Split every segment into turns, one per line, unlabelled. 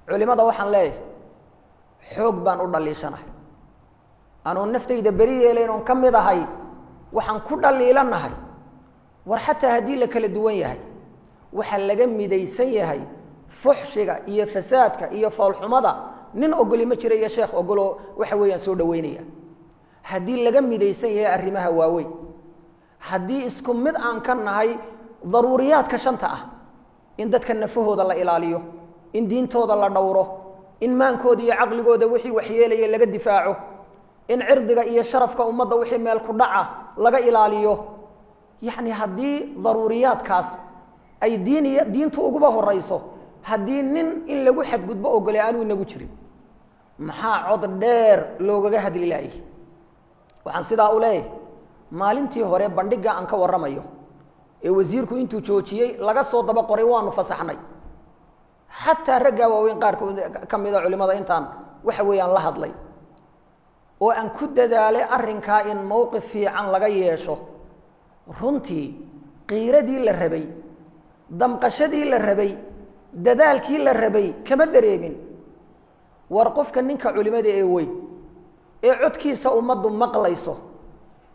culimada waxaan leeyahay xoog baan u dhaliishanahay anoo naftayda bari yeelayn oon ka mid ahay waxaan ku dhaliilanahay war xataa haddii la kala duwan yahay waxaa laga midaysan yahay fuxshiga iyo fasaadka iyo foolxumada nin ogoli ma jira iyo sheekh ogolo waxa weeyaan soo dhaweynaya haddii laga midaysan yahay arrimaha waaweyn haddii isku mid aan ka nahay daruuriyaadka shanta ah in dadka nafahooda la ilaaliyo in diintooda la dhowro in maankooda iyo caqligooda wixii waxyeelaya laga difaaco in cirdiga iyo sharafka ummadda wixii meel ku dhaca laga ilaaliyo yacni haddii daruuriyaadkaas ay diintu uguba horayso haddii nin in lagu xadgudbo ogole aanu inagu jirin maxaa cod dheer loogaga hadli laayay waxaan sidaa u leeyahay maalintii hore bandhiga aan ka warramayo ee wasiirku intuu joojiyey laga soo daba qoray waanu fasaxnay xataa raggaa waaweyn qaarkood ka mida culimada intaan waxa weeyaan la hadlay oo aan ku dadaalay arrinkaa in mowqif fiican laga yeesho runtii qiiradii la rabay damqashadii la rabay dadaalkii la rabay kama dareemin war qofka ninka culimada ee weyn ee codkiisa ummaddu maqlayso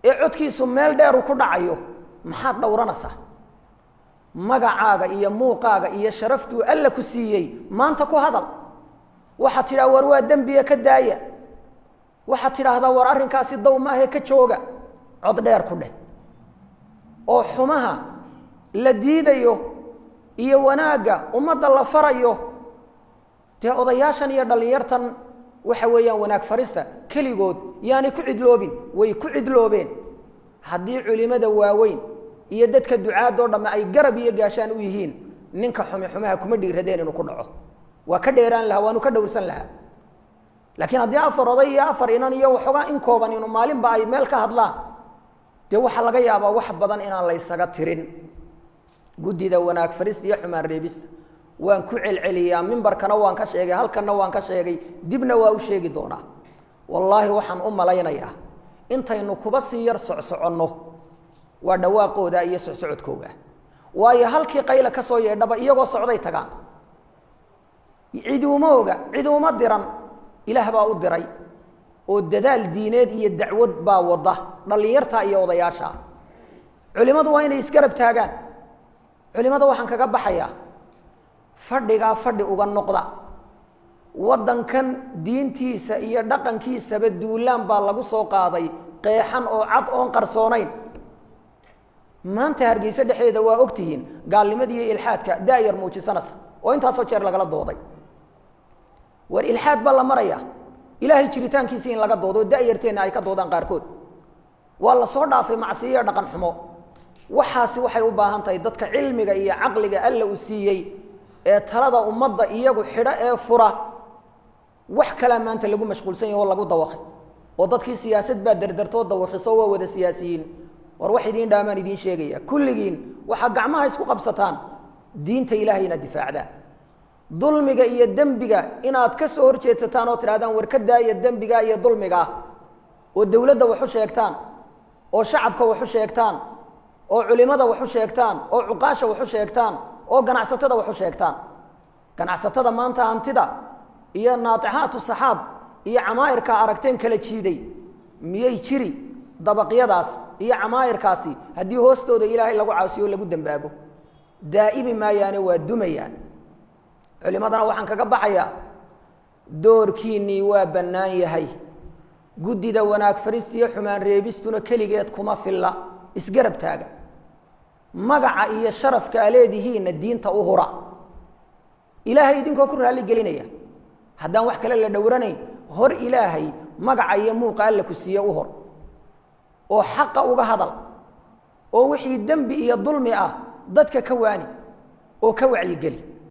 ee codkiisu meel dheer ku dhacayo maxaad dhowranaysaa magacaaga iyo muuqaaga iyo sharaftuu alla ku siiyey maanta ku hadal waxaad tidhaha war waa dembiga ka daaya waxaad tidhaahdaa war arrinkaasi dow maahe ka jooga cod dheer ku dheh oo xumaha la diidayo iyo wanaagga ummadda la farayo dee odayaashan iyo dhallinyartan waxa weeyaan wanaag farista keligood yaanay ku cidloobin way ku cidloobeen haddii culimada waaweyn iyo dadka ducaadoo dhamme ay garab iyo gaashaan u yihiin ninka xumaha kuma dhiiradeen inuu ku dhaco waa ka dheeraan lahaa waanu ka dhowrsan lahaa laakiin haddii afar oday iyo afar inan iyo waxoogaa in kooban inu maalinba ay meel ka hadlaan dee waxaa laga yaabaa wax badan inaan laysaga tirin guddida wanaag farista iyo xumaan reebista waan ku celceliyaa mimbarkana waan ka sheegay halkanna waan ka sheegay dibna waa u sheegi doonaa wallaahi waxaan u malaynayaa intaynu kuba sii yar socsoconno waa dhawaaqooda iyo socsocodkooga waayo halkii qayla ka soo yeedhaba iyagoo socday tagaan ciduuma oga ciduuma diran ilaah baa u diray oo dadaal diineed iyo dacwad baa wada dhallinyarta iyo odayaasha culimadu waa inay isgarab taagaan culimada waxaan kaga baxayaa fadhigaa fadhi uga noqda waddankan diintiisa iyo dhaqankiisaba duulaan baa lagu soo qaaday qeexan oo cad oon qarsoonayn maanta hargeysa dhexdeeda waa ogtihiin gaalnimadii iyo ilxaadka daayar muujisanaysa oo intaasoo jeer lagala dooday war ilxaad baa la maraya ilaahay jiritaankiisa in laga doodo daayarteenna ay ka doodaan qaarkood waa la soo dhaafay macsiyo iyo dhaqan xumo waxaasi waxay u baahan tahay dadka cilmiga iyo caqliga alla u siiyey ee talada ummadda iyagu xidho ee fura wax kala maanta lagu mashquulsan yahay oo lagu dawaqay oo dadkii siyaasad baa dardartoo dawaqiso waa wada siyaasiyiin war wax idiin dhaamaan idiin sheegaya kulligiin waxaa gacmaha isku qabsataan diinta ilaahay inaad difaacdaan dulmiga iyo dembiga inaad ka soo horjeedsataan oo tidhahdaan war ka daaya dembiga iyo dulmiga oo dowladda wax u sheegtaan oo shacabka wax u sheegtaan oo culimada wax u sheegtaan oo cuqaasha wax u sheegtaan oo ganacsatada wax u sheegtaan ganacsatada maanta hantida iyo naatixaatu saxaab iyo camaa'irka aragteen kala jiiday miyay jiri dabaqyadaas iyo camaa'irkaasi haddii hoostooda ilaahay lagu caasiyo lagu dambaabo daa'imi maayaane waa dumayaan culimadana waxaan kaga baxayaa doorkiinnii waa bannaan yahay guddida wanaag farista iyo xumaan reebistuna keligeed kuma filla isgarab taaga magaca iyo sharafka a leedihiinna diinta u hura ilaahay idinkoo ku raalli gelinaya haddaan wax kale la dhowranayn hor ilaahay magaca iyo muuqa alla ku siiye u hor oo xaqa uga hadal oo wixii dembi iyo dulmi ah dadka ka waani oo ka wacyigeli